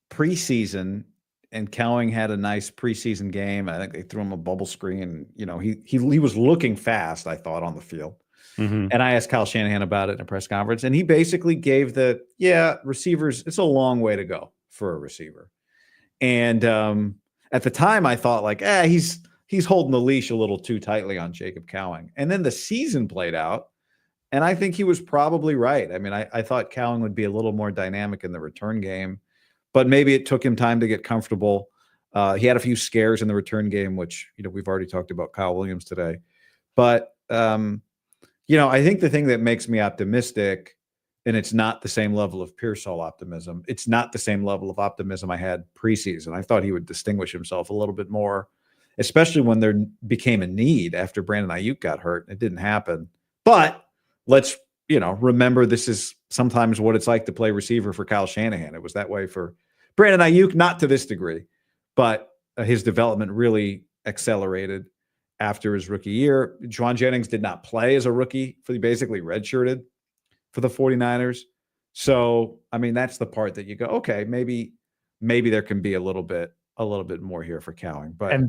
preseason, and Cowing had a nice preseason game. I think they threw him a bubble screen. He was looking fast, I thought, on the field. Mm-hmm. And I asked Kyle Shanahan about it in a press conference, and he basically gave receivers, it's a long way to go for a receiver. And at the time, I thought he's holding the leash a little too tightly on Jacob Cowing. And then the season played out, and I think he was probably right. I mean, I thought Cowing would be a little more dynamic in the return game, but maybe it took him time to get comfortable. He had a few scares in the return game, which, we've already talked about Kyle Williams today. But, I think the thing that makes me optimistic, and it's not the same level of Pearsall optimism, it's not the same level of optimism I had preseason. I thought he would distinguish himself a little bit more, especially when there became a need after Brandon Aiyuk got hurt. It didn't happen. But let's, remember, this is sometimes what it's like to play receiver for Kyle Shanahan. It was that way for Brandon Aiyuk, not to this degree, but his development really accelerated after his rookie year. Juwan Jennings did not play as a rookie. He basically redshirted for the 49ers. So, I mean, that's the part that you go, okay, maybe there can be a little bit more here for Cowing. But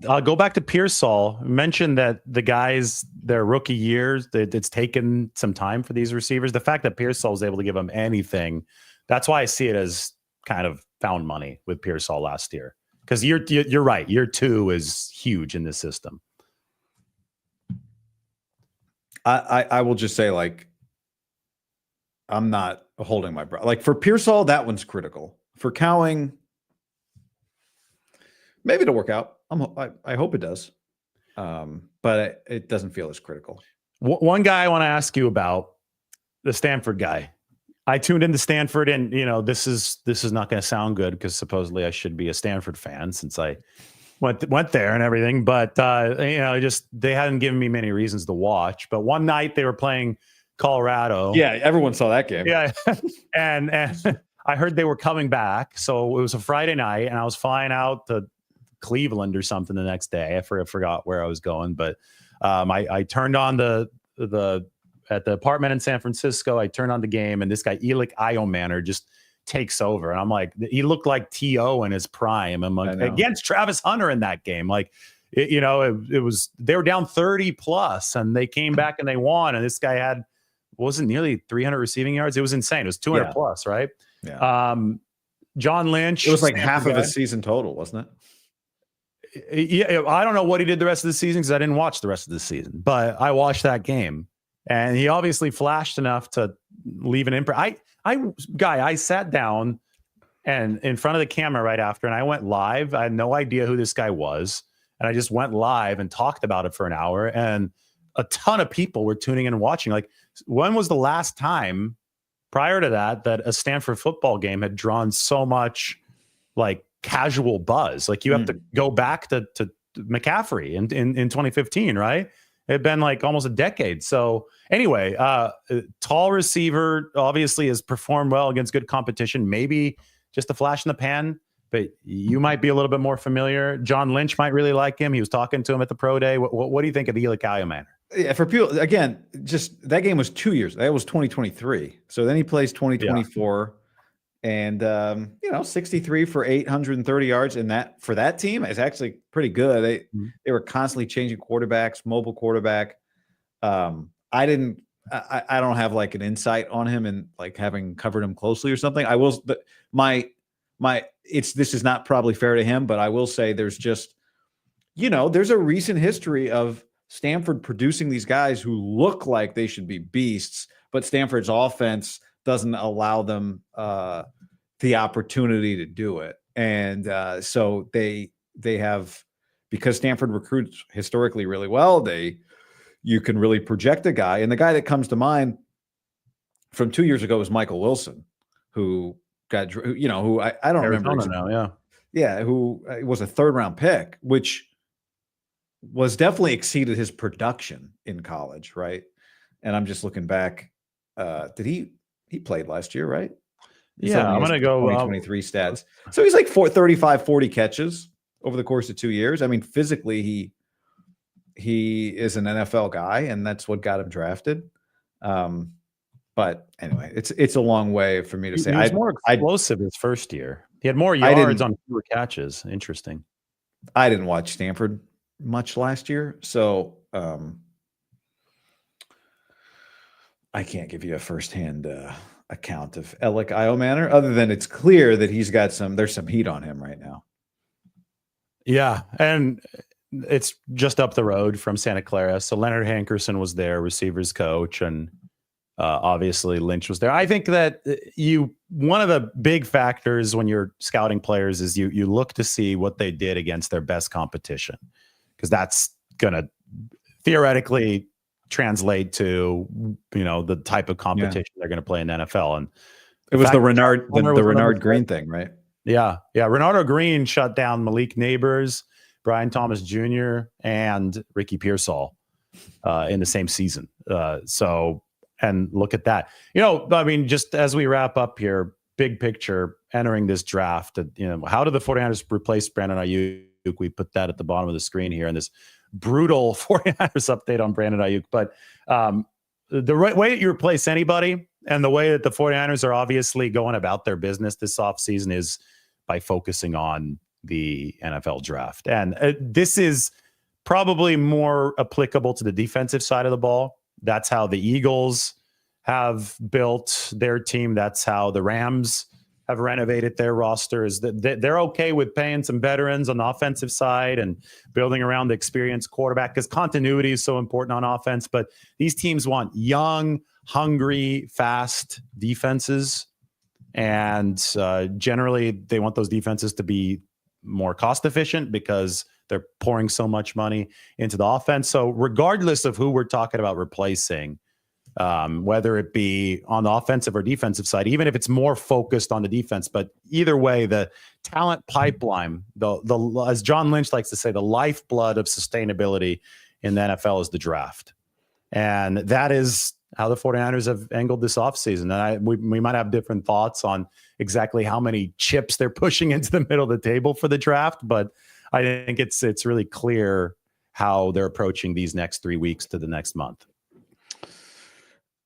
I'll go back to Pearsall. Mentioned that the guys, their rookie years, it's taken some time for these receivers. The fact that Pearsall was able to give them anything, that's why I see it as kind of found money with Pearsall last year. Because you're right. Year 2 is huge in this system. I will just say, I'm not holding my breath. For Pearsall, that one's critical. For Cowing, maybe it'll work out. I hope it does. But it doesn't feel as critical. One guy I want to ask you about, the Stanford guy. I tuned into Stanford, and this is not going to sound good because supposedly I should be a Stanford fan since I went there and everything. But just they hadn't given me many reasons to watch. But one night they were playing Colorado. Yeah, everyone saw that game. Yeah, and I heard they were coming back, so it was a Friday night, and I was flying out to Cleveland or something the next day. I forgot where I was going, but I turned on at the apartment in San Francisco. I turned on the game, and this guy Aiyuk just takes over, and I'm like, he looked like T.O. in his prime. I'm like, against Travis Hunter in that game, it was they were down 30 plus, and they came back and they won. And this guy wasn't nearly 300 receiving yards. It was insane. It was 200 plus, right? Yeah. John Lynch. It was like half of his season total, wasn't it? Yeah, I don't know what he did the rest of the season because I didn't watch the rest of the season, but I watched that game, and he obviously flashed enough to leave an imprint. I sat down and in front of the camera right after, and I went live. I had no idea who this guy was, and I just went live and talked about it for an hour, and a ton of people were tuning in and watching. Like, when was the last time prior to that a Stanford football game had drawn so much casual buzz? You have to go back to McCaffrey in 2015, right? It had been almost a decade. So anyway, tall receiver obviously has performed well against good competition. Maybe just a flash in the pan, but you might be a little bit more familiar. John Lynch might really like him. He was talking to him at the pro day. What do you think of Aiyuk? Yeah, for people again, just that game was 2 years. That was 2023. So then he plays 2024, and 63 for 830 yards. And that for that team is actually pretty good. They were constantly changing quarterbacks, mobile quarterback. I didn't. I don't have like an insight on him and like having covered him closely or something. I will. But this is not probably fair to him, but I will say there's just there's a recent history of Stanford producing these guys who look like they should be beasts, but Stanford's offense doesn't allow them the opportunity to do it. And so they have, because Stanford recruits historically really well, you can really project a guy. And the guy that comes to mind from 2 years ago was Michael Wilson, who got, who I don't Arizona remember. Now, yeah. Yeah, who was a third-round pick, which was definitely exceeded his production in college, right? And I'm just looking back. Did he played last year, right? Yeah, I'm going to go 2023 stats. So he's like 35, 40 catches over the course of 2 years. I mean, physically, he is an NFL guy, and that's what got him drafted. But anyway, it's a long way for me to say. He was more explosive his first year. He had more yards on fewer catches. Interesting. I didn't watch Stanford much last year, so I can't give you a firsthand account of Aiyuk Iomanor, other than it's clear that there's some heat on him right now. Yeah, and it's just up the road from Santa Clara. So Leonard Hankerson was there, receivers coach, and obviously Lynch was there. I think that one of the big factors when you're scouting players is you look to see what they did against their best competition, because that's going to theoretically translate to the type of competition they're going to play in the NFL. And it was the Renard Green thing, right? Yeah. Renardo Green shut down Malik Neighbors, Brian Thomas Jr., and Ricky Pearsall in the same season. And look at that. I mean, just as we wrap up here, big picture, entering this draft, how did the 49ers replace Brandon Aiyuk? We put that at the bottom of the screen here in this brutal 49ers update on Brandon Aiyuk. But the right way that you replace anybody, and the way that the 49ers are obviously going about their business this offseason, is by focusing on the NFL draft. And this is probably more applicable to the defensive side of the ball. That's how the Eagles have built their team. That's how the Rams have renovated their roster. Is that they're okay with paying some veterans on the offensive side and building around the experienced quarterback, because continuity is so important on offense. But these teams want young, hungry, fast defenses. And generally, they want those defenses to be more cost efficient because they're pouring so much money into the offense. So regardless of who we're talking about replacing, whether it be on the offensive or defensive side, even if it's more focused on the defense, but either way, the talent pipeline, the as John Lynch likes to say, the lifeblood of sustainability in the NFL is the draft. And that is how the 49ers have angled this offseason. And we might have different thoughts on exactly how many chips they're pushing into the middle of the table for the draft, but I think it's really clear how they're approaching these next 3 weeks to the next month.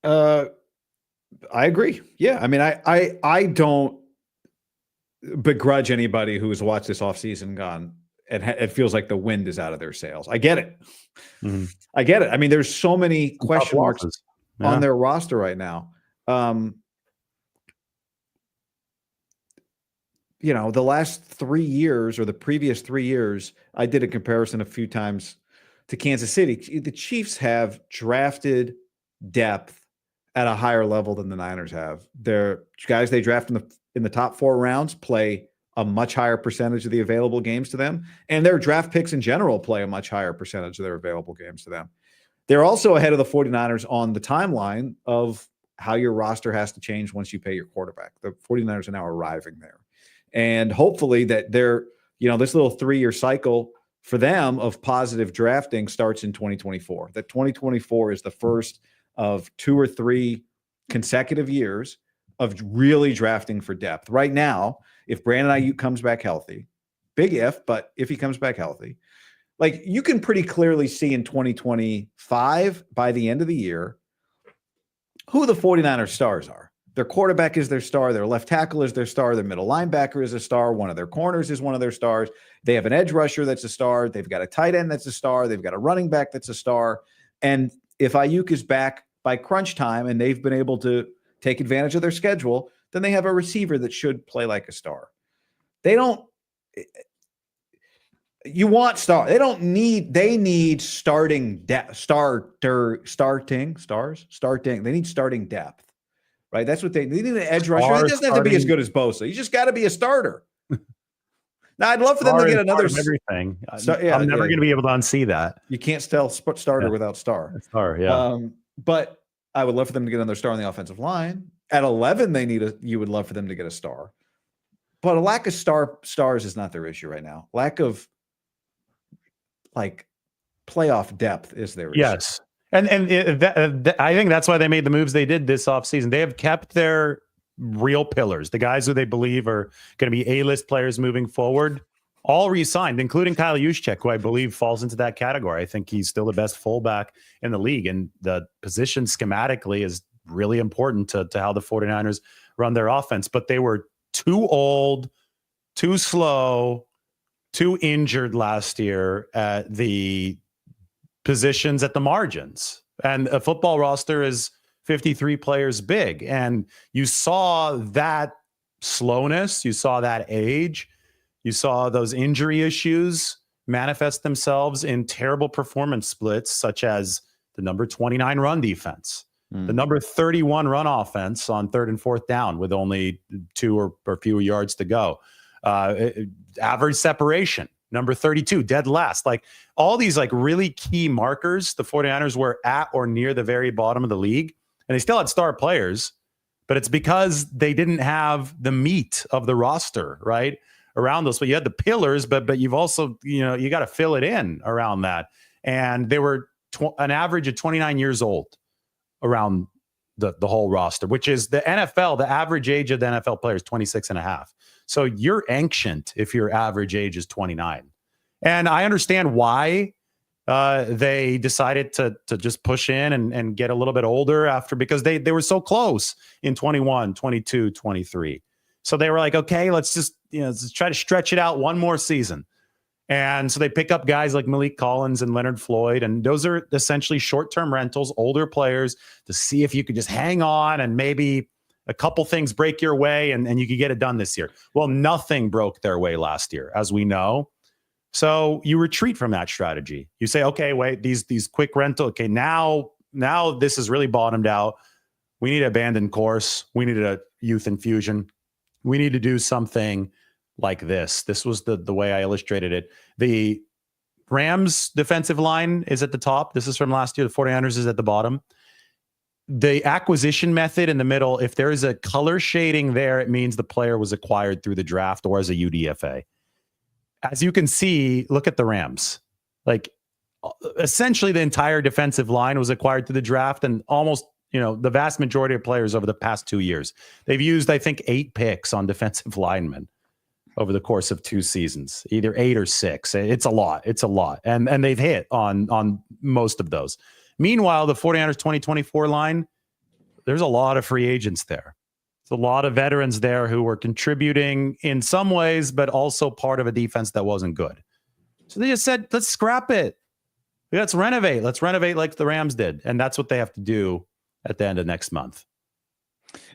I agree. Yeah. I mean, I don't begrudge anybody who has watched this offseason and gone, it feels like the wind is out of their sails. I get it. Mm-hmm. I get it. I mean, there's so many question marks on their roster right now. The last 3 years, or the previous 3 years, I did a comparison a few times to Kansas City. The Chiefs have drafted depth at a higher level than the Niners have. Their guys they draft in the top 4 rounds play a much higher percentage of the available games to them, and their draft picks in general play a much higher percentage of their available games to them. They're also ahead of the 49ers on the timeline of how your roster has to change once you pay your quarterback. The 49ers are now arriving there. And hopefully that they're, this little 3-year cycle for them of positive drafting starts in 2024. That 2024 is the first of 2 or 3 consecutive years of really drafting for depth. Right now, if Brandon Aiyuk comes back healthy, big if, but if he comes back healthy, Like you can pretty clearly see in 2025 by the end of the year who the 49ers stars are. Their quarterback is their star. Their left tackle is their star. Their middle linebacker is a star. One of their corners is one of their stars. They have an edge rusher that's a star. They've got a tight end that's a star. They've got a running back that's a star. And if Aiyuk is back by crunch time and they've been able to take advantage of their schedule, then they have a receiver that should play like a star. They don't. You want star. They need starting depth. Starting. They need starting depth. Right? That's what they need. An edge rusher. It doesn't have to be as good as Bosa. You just got to be a starter. Now, I'd love for them to get another everything. I'm never going to be able to unsee that. You can't spell starter without star. Star, yeah. But I would love for them to get another star on the offensive line. At 11, you would love for them to get a star. But a lack of stars is not their issue right now. Lack of like playoff depth is their issue. Yes. And I think that's why they made the moves they did this offseason. They have kept their real pillars, the guys who they believe are going to be A-list players moving forward, all re-signed, including Kyle Juszczyk, who I believe falls into that category. I think he's still the best fullback in the league, and the position schematically is really important to how the 49ers run their offense. But they were too old, too slow, too injured last year at the positions at the margins. And a football roster is 53 players big. And you saw that slowness, you saw that age, you saw those injury issues manifest themselves in terrible performance splits, such as the number 29 run defense, the number 31 run offense on 3rd and 4th down with only 2 or fewer yards to go. Average separation, number 32, dead last. Like all these like really key markers, the 49ers were at or near the very bottom of the league. And they still had star players, but it's because they didn't have the meat of the roster, right, around those. But you had the pillars, but you've also, you got to fill it in around that. And they were an average of 29 years old around the whole roster, which is the NFL. The average age of the NFL player is 26 and a half. So you're ancient if your average age is 29. And I understand why they decided to just push in and get a little bit older because they were so close in 21, 22, 23. So they were like, okay, let's just let's try to stretch it out one more season. And so they pick up guys like Malik Collins and Leonard Floyd, and those are essentially short-term rentals, older players, to see if you could just hang on and maybe a couple things break your way and you could get it done this year. Well, nothing broke their way last year, as we know. So you retreat from that strategy. You say, okay, wait, these quick rental. Okay, now this is really bottomed out. We need to abandon course. We need a youth infusion. We need to do something like this. This was the way I illustrated it. The Rams defensive line is at the top. This is from last year. The 49ers is at the bottom. The acquisition method in the middle, if there is a color shading there, it means the player was acquired through the draft or as a UDFA. As you can see, look at the Rams. Like essentially the entire defensive line was acquired through the draft, and almost, the vast majority of players over the past 2 years. They've used, I think, 8 picks on defensive linemen over the course of 2 seasons, either 8 or 6. It's a lot. And they've hit on most of those. Meanwhile, the 49ers 2024 line, there's a lot of free agents there. There's a lot of veterans there who were contributing in some ways, but also part of a defense that wasn't good. So they just said, let's scrap it. Let's renovate. Let's renovate like the Rams did. And that's what they have to do at the end of next month.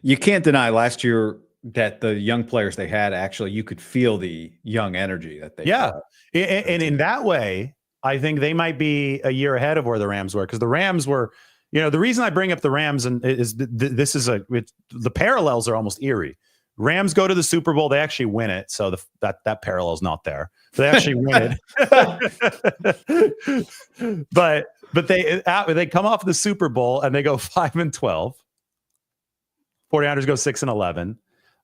You can't deny last year that the young players they had, actually, you could feel the young energy that they had. And in that way, I think they might be a year ahead of where the Rams were, because the Rams were, the reason I bring up the Rams is the parallels are almost eerie. Rams go to the Super Bowl, they actually win it, so that parallel is not there. They actually win it, but they come off the Super Bowl and they go 5-12. 49ers go 6-11.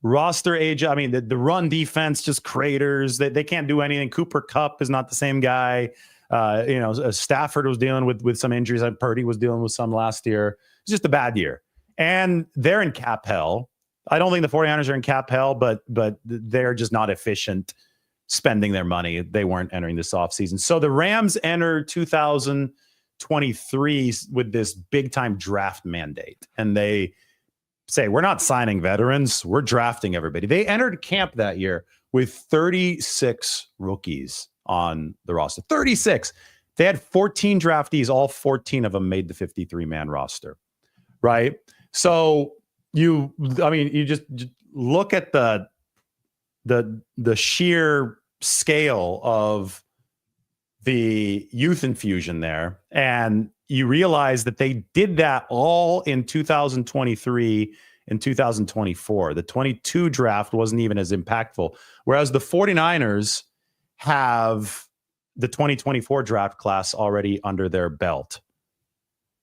Roster age, I mean, the run defense just craters. They can't do anything. Cooper Kupp is not the same guy. Stafford was dealing with some injuries. Purdy was dealing with some last year. It's just a bad year. And they're in cap hell. I don't think the 49ers are in cap hell, but they're just not efficient spending their money. They weren't entering this offseason. So the Rams enter 2023 with this big time draft mandate. And they say, we're not signing veterans, we're drafting everybody. They entered camp that year with 36 rookies on the roster. 36. They had 14 draftees. All 14 of them made the 53-man roster, right? So you just look at the sheer scale of the youth infusion there, and you realize that they did that all in 2023 and 2024. The 22 draft wasn't even as impactful, whereas the 49ers have the 2024 draft class already under their belt.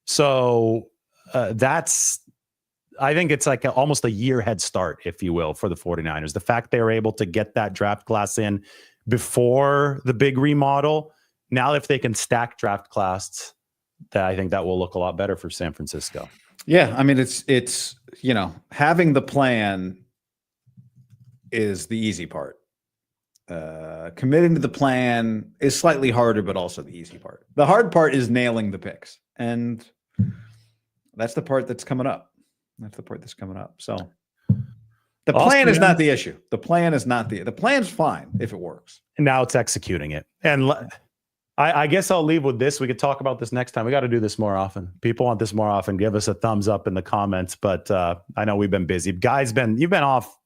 So I think it's like almost a year head start, if you will, for the 49ers. The fact they were able to get that draft class in before the big remodel, now if they can stack draft class, I think that will look a lot better for San Francisco. Yeah, I mean, it's having the plan is the easy part. Committing to the plan is slightly harder, but also the easy part. The hard part is nailing the picks, and that's the part that's coming up. So the plan is not the issue. The plan's fine if it works. And now it's executing it. And I guess I'll leave with this. We could talk about this next time. We got to do this more often. People want this more often. Give us a thumbs up in the comments. But I know we've been busy. Guys, you've been off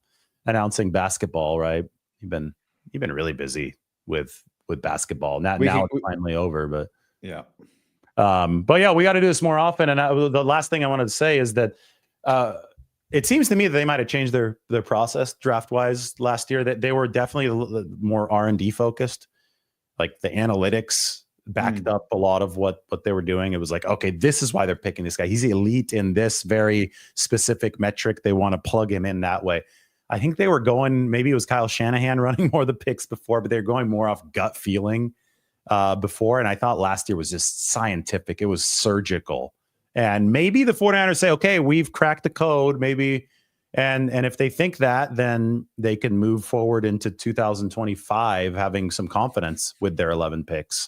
announcing basketball, right? You've been really busy with basketball. Now it's finally over, but yeah. But yeah, we got to do this more often. And the last thing I wanted to say is that it seems to me that they might have changed their process draft wise last year. That they were definitely more R&D focused. Like the analytics backed up a lot of what they were doing. It was like, okay, this is why they're picking this guy. He's elite in this very specific metric. They want to plug him in that way. I think they were going, maybe it was Kyle Shanahan running more of the picks before, but they're going more off gut feeling before. And I thought last year was just scientific. It was surgical. And maybe the 49ers say, okay, we've cracked the code, maybe. And if they think that, then they can move forward into 2025 having some confidence with their 11 picks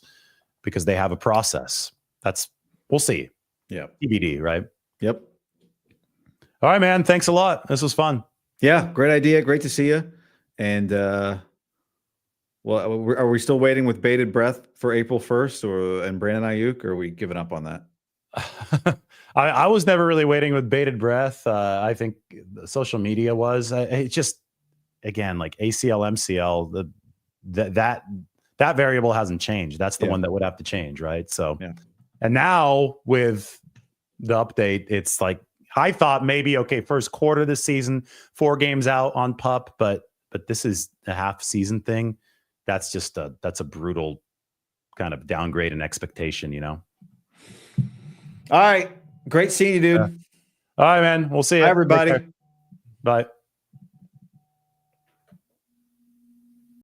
because they have a process. We'll see. Yeah. TBD, right? Yep. All right, man. Thanks a lot. This was fun. Yeah. Great idea. Great to see you. And, well, are we still waiting with bated breath for April 1st and Brandon Aiyuk, or are we giving up on that? I was never really waiting with bated breath. I think social media was. It just, again, like ACL, MCL, that variable hasn't changed. That's the one that would have to change, right? So, and now with the update, it's like I thought maybe first quarter of the season, 4 games out on PUP, but this is a half season thing. That's just that's a brutal kind of downgrade in expectation, All right. Great seeing you, dude. All right, man. We'll see you. Bye, everybody. Bye.